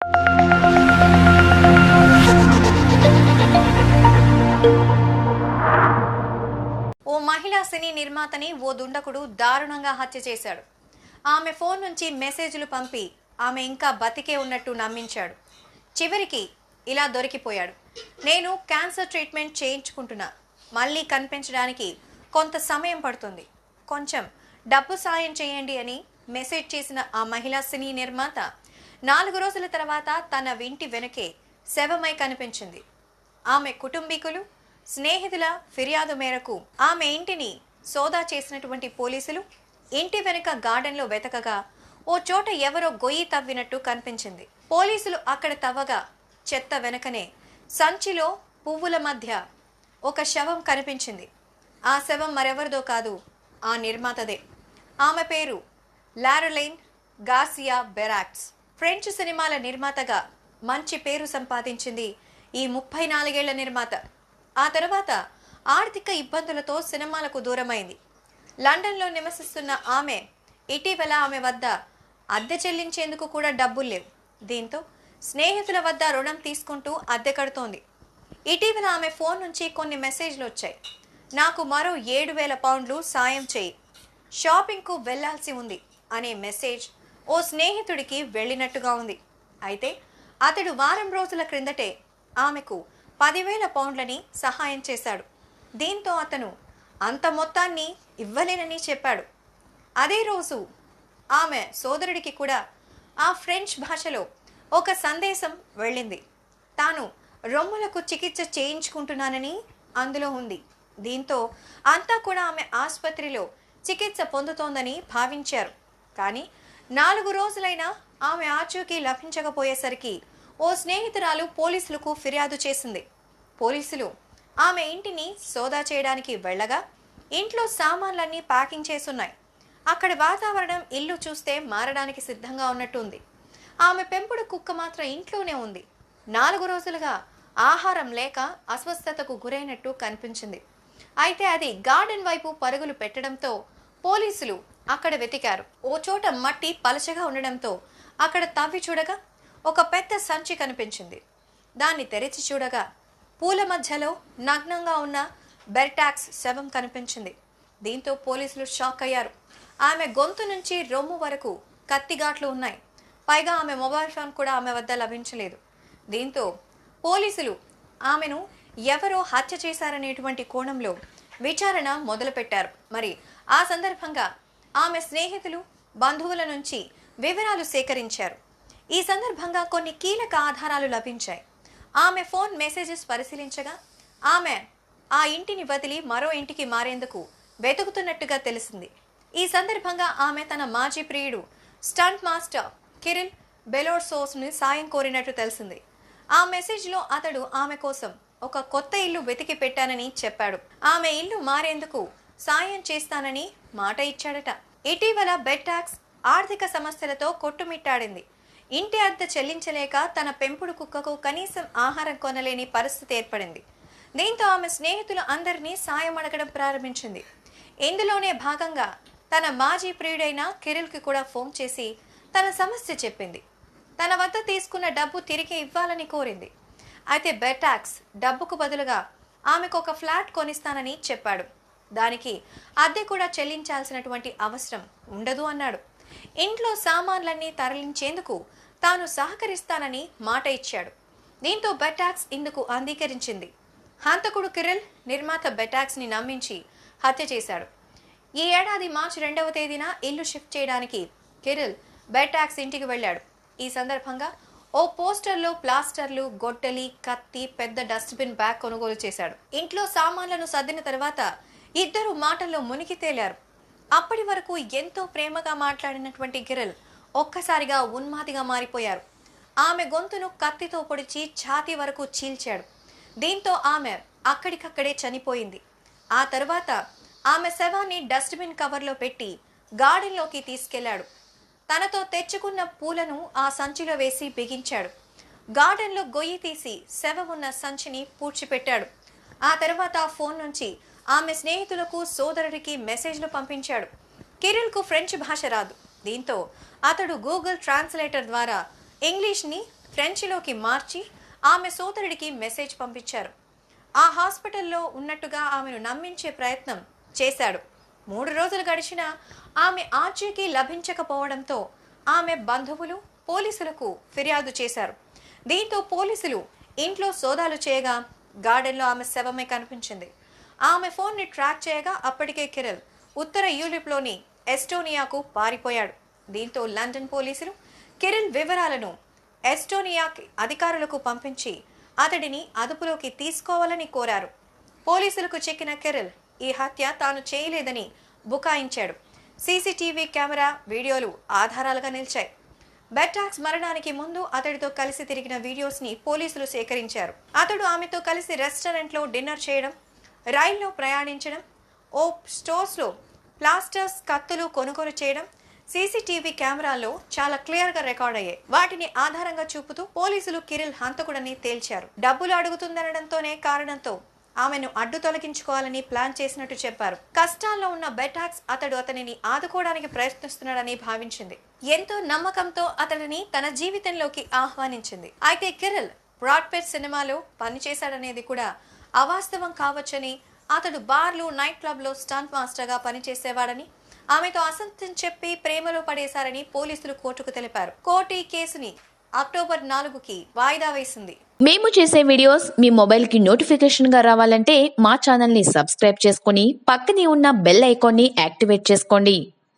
ఓ మహిళా సినీ నిర్మాతని ఓ దుండకుడు దారుణంగా హత్య చేశాడు. ఆమె ఫోన్ నుంచి మెసేజ్లు పంపి ఆమె ఇంకా బతికే ఉన్నట్టు నమ్మించాడు. చివరికి ఇలా దొరికిపోయాడు. నేను క్యాన్సర్ ట్రీట్మెంట్ చేయించుకుంటున్నా, మళ్ళీ కనిపించడానికి కొంత సమయం పడుతుంది, కొంచెం డబ్బు సాయం చేయండి అని మెసేజ్ చేసిన ఆ మహిళా సినీ నిర్మాత 4 రోజుల తర్వాత తన ఇంటి వెనకే శవమై కనిపించింది. ఆమె కుటుంబీకులు, స్నేహితుల ఫిర్యాదు మేరకు ఆమె ఇంటిని సోదా చేసినటువంటి పోలీసులు ఇంటి వెనుక గార్డెన్లో వెతకగా ఓ చోట ఎవరో గొయ్యి తవ్వినట్టు కనిపించింది. పోలీసులు అక్కడ తవ్వగా చెత్త వెనకనే సంచిలో పువ్వుల మధ్య ఒక శవం కనిపించింది. ఆ శవం మరెవరిదో కాదు, ఆ నిర్మాతదే. ఆమె పేరు లారెలైన్ గార్సియా బెరాక్స్. ఫ్రెంచ్ సినిమాల నిర్మాతగా మంచి పేరు సంపాదించింది ఈ 34 ఏళ్ల నిర్మాత. ఆ తర్వాత ఆర్థిక ఇబ్బందులతో సినిమాలకు దూరమైంది. లండన్లో నివసిస్తున్న ఆమె ఇటీవల ఆమె వద్ద అద్దె చెల్లించేందుకు కూడా డబ్బులు లేవు. దీంతో స్నేహితుల వద్ద రుణం తీసుకుంటూ అద్దె కడుతోంది. ఇటీవల ఆమె ఫోన్ నుంచి కొన్ని మెసేజ్లు వచ్చాయి. నాకు మరో 7,000 పౌండ్లు సాయం చేయి, షాపింగ్కు వెళ్లాల్సి ఉంది అనే మెసేజ్ ఓ స్నేహితుడికి వెళ్ళినట్టుగా ఉంది. అయితే అతడు వారం రోజుల క్రిందటే ఆమెకు 10,000 పౌండ్లని సహాయం చేశాడు. దీంతో అతను అంత మొత్తాన్ని ఇవ్వలేనని చెప్పాడు. అదే రోజు ఆమె సోదరుడికి కూడా ఆ ఫ్రెంచ్ భాషలో ఒక సందేశం వెళ్ళింది. తాను రొమ్ములకు చికిత్స చేయించుకుంటున్నానని అందులో ఉంది. దీంతో అంతా కూడా ఆమె ఆసుపత్రిలో చికిత్స పొందుతోందని భావించారు. కానీ 4 రోజులైనా ఆమె ఆచూకీ లభించకపోయేసరికి ఓ స్నేహితురాలు పోలీసులకు ఫిర్యాదు చేసింది. పోలీసులు ఆమె ఇంటిని సోదా చేయడానికి వెళ్ళగా ఇంట్లో సామాన్లన్నీ ప్యాకింగ్ చేసున్నాయి. అక్కడి వాతావరణం ఇల్లు చూస్తే మారడానికి సిద్ధంగా ఉన్నట్టుంది. ఆమె పెంపుడు కుక్క మాత్రం ఇంట్లోనే ఉంది. 4 రోజులుగా ఆహారం లేక అస్వస్థతకు గురైనట్టు కనిపించింది. అయితే అది గార్డెన్ వైపు పరుగులు పెట్టడంతో పోలీసులు అక్కడ వెతికారు. ఓ చోట మట్టి పలచగా ఉండడంతో అక్కడ తవ్వి చూడగా ఒక పెద్ద సంచి కనిపించింది. దాన్ని తెరిచి చూడగా పూల మధ్యలో నగ్నంగా ఉన్న బెర్టాక్స్ శవం కనిపించింది. దీంతో పోలీసులు షాక్ అయ్యారు. ఆమె గొంతు నుంచి రొమ్ము వరకు కత్తిగాట్లు ఉన్నాయి. పైగా ఆమె మొబైల్ ఫోన్ కూడా ఆమె వద్ద లభించలేదు. దీంతో పోలీసులు ఆమెను ఎవరో హత్య చేశారనేటువంటి కోణంలో విచారణ మొదలుపెట్టారు. మరి ఆ సందర్భంగా ఆమె స్నేహితులు, బంధువుల నుంచి వివరాలు సేకరించారు. ఈ సందర్భంగా కొన్ని కీలక ఆధారాలు లభించాయి. ఆమె ఫోన్ మెసేజెస్ పరిశీలించగా ఆమె ఆ ఇంటిని వదిలి మరో ఇంటికి మారేందుకు వెతుకుతున్నట్టుగా తెలిసింది. ఈ సందర్భంగా ఆమె తన మాజీ ప్రియుడు స్టంట్ మాస్టర్ కిరిల్ బెలోర్సోస్ని సాయం కోరినట్టు తెలిసింది. ఆ మెసేజ్లో అతడు ఆమె కోసం ఒక కొత్త ఇల్లు వెతికి పెట్టానని చెప్పాడు. ఆమె ఇల్లు మారేందుకు సాయం చేస్తానని మాట ఇచ్చాడట. ఇటీవల బెర్టాక్స్ ఆర్థిక సమస్యలతో కొట్టుమిట్టాడింది. ఇంటి అద్దె చెల్లించలేక తన పెంపుడు కుక్కకు కనీసం ఆహారం కొనలేని పరిస్థితి ఏర్పడింది. దీంతో ఆమె స్నేహితులు అందరినీ సాయం అడగడం ప్రారంభించింది. ఇందులోనే భాగంగా తన మాజీ ప్రియుడైన కిరిల్కి కూడా ఫోన్ చేసి తన సమస్య చెప్పింది. తన వద్ద తీసుకున్న డబ్బు తిరిగి ఇవ్వాలని కోరింది. అయితే బెర్టాక్స్ డబ్బుకు బదులుగా ఆమెకు ఒక ఫ్లాట్ కొనిస్తానని చెప్పాడు. దానికి అద్దె కూడా చెల్లించాల్సినటువంటి అవసరం ఉండదు అన్నాడు. ఇంట్లో సామాన్లన్నీ తరలించేందుకు తాను సహకరిస్తానని మాట ఇచ్చాడు. దీంతో బెర్టాక్స్ ఇందుకు అంగీకరించింది. హంతకుడు కిరిల్ నిర్మాత బెర్టాక్స్ని నమ్మించి హత్య చేశాడు. ఈ ఏడాది మార్చి 2వ తేదీన ఇల్లు షిఫ్ట్ చేయడానికి కిరిల్ బెర్టాక్స్ ఇంటికి వెళ్ళాడు. ఈ సందర్భంగా ఓ పోస్టర్లో ప్లాస్టర్లు, గొడ్డలి, కత్తి, పెద్ద డస్ట్బిన్ బ్యాగ్ కొనుగోలు చేశాడు. ఇంట్లో సామాన్లను సర్దిన తర్వాత ఇద్దరు మాటల్లో మునిగి తేలారు. అప్పటి వరకు ఎంతో ప్రేమగా మాట్లాడినటువంటి కిరిల్ ఒక్కసారిగా ఉన్మాదిగా మారిపోయారు. ఆమె గొంతును కత్తితో పొడిచి ఛాతీ వరకు చీల్చాడు. దీంతో ఆమె అక్కడికక్కడే చనిపోయింది. ఆ తర్వాత ఆమె శవాన్ని డస్ట్బిన్ కవర్లో పెట్టి గార్డెన్లోకి తీసుకెళ్లాడు. తనతో తెచ్చుకున్న పూలను ఆ సంచిలో వేసి బిగించాడు. గార్డెన్లో గొయ్యి తీసి శవం ఉన్న సంచిని పూడ్చిపెట్టాడు. ఆ తర్వాత ఆ ఫోన్ నుంచి ఆమె స్నేహితులకు, సోదరుడికి మెసేజ్లు పంపించాడు. కిరిల్కు ఫ్రెంచ్ భాష రాదు. దీంతో అతడు గూగుల్ ట్రాన్స్లేటర్ ద్వారా ఇంగ్లీష్ని ఫ్రెంచ్లోకి మార్చి ఆమె సోదరుడికి మెసేజ్ పంపించారు. ఆ హాస్పిటల్లో ఉన్నట్టుగా ఆమెను నమ్మించే ప్రయత్నం చేశాడు. 3 రోజులు గడిచినా ఆమె ఆచూకీ లభించకపోవడంతో ఆమె బంధువులు పోలీసులకు ఫిర్యాదు చేశారు. దీంతో పోలీసులు ఇంట్లో సోదాలు చేయగా గార్డెన్లో ఆమె శవమే కనిపించింది. ఆమె ఫోన్ని ట్రాక్ చేయగా అప్పటికే కిరిల్ ఉత్తర యూరోప్లోని ఎస్టోనియాకు పారిపోయాడు. దీంతో లండన్ పోలీసులు కిరిల్ వివరాలను ఎస్టోనియా అధికారులకు పంపించి అతడిని అదుపులోకి తీసుకోవాలని కోరారు. పోలీసులకు చిక్కిన కిరిల్ ఈ హత్య తాను చేయలేదని బుకాయించాడు. సీసీటీవీ కెమెరా వీడియోలు ఆధారాలుగా నిలిచాయి. బెట్టాక్స్ మరణానికి ముందు అతడితో కలిసి తిరిగిన వీడియోస్ ని పోలీసులు సేకరించారు. అతడు ఆమెతో కలిసి రెస్టారెంట్లో డిన్నర్ చేయడం, రైల్లో ప్రయాణించడం, ఓ స్టోర్స్ లో ప్లాస్టర్స్ కత్తులు కొనుగోలు చేయడం సీసీటీవీ కెమెరాల్లో చాలా క్లియర్ గా రికార్డ్ అయ్యాయి. వాటిని ఆధారంగా చూపుతూ పోలీసులు కిరిల్ హంతకుడని తేల్చారు. డబ్బులు అడుగుతుందనడంతోనే కారణంతో ఆమెను అడ్డు తొలగించుకోవాలని ప్లాన్ చేసినట్టు చెప్పారు. కష్టాల్లో ఉన్న బెటాక్స్ అతనిని ఆదుకోవడానికి ప్రయత్నిస్తున్నాడని భావించింది. ఎంతో నమ్మకంతో అతడిని తన జీవితంలోకి ఆహ్వానించింది. అయితే కిరిల్ బ్రాడ్ పిట్ సినిమాలో పనిచేశాడనేది కూడా అవాస్తవం కావచ్చని, అతడు బార్లు, నైట్ క్లబ్ లో స్టంట్ మాస్టర్ గా పనిచేసేవాడని, ఆమెతో అసత్యం చెప్పి ప్రేమలో పడేశారని పోలీసులు కోర్టుకు తెలిపారు. కోర్టు ఈ కేసుని అక్టోబర్ 4కి వాయిదా వేసింది. మేము చేసే వీడియోస్ మీ మొబైల్ కి నోటిఫికేషన్ గా రావాలంటే మా ఛానల్ ని సబ్స్క్రైబ్ చేసుకుని పక్కనే ఉన్న బెల్ ఐకాన్ ని యాక్టివేట్ చేసుకోండి.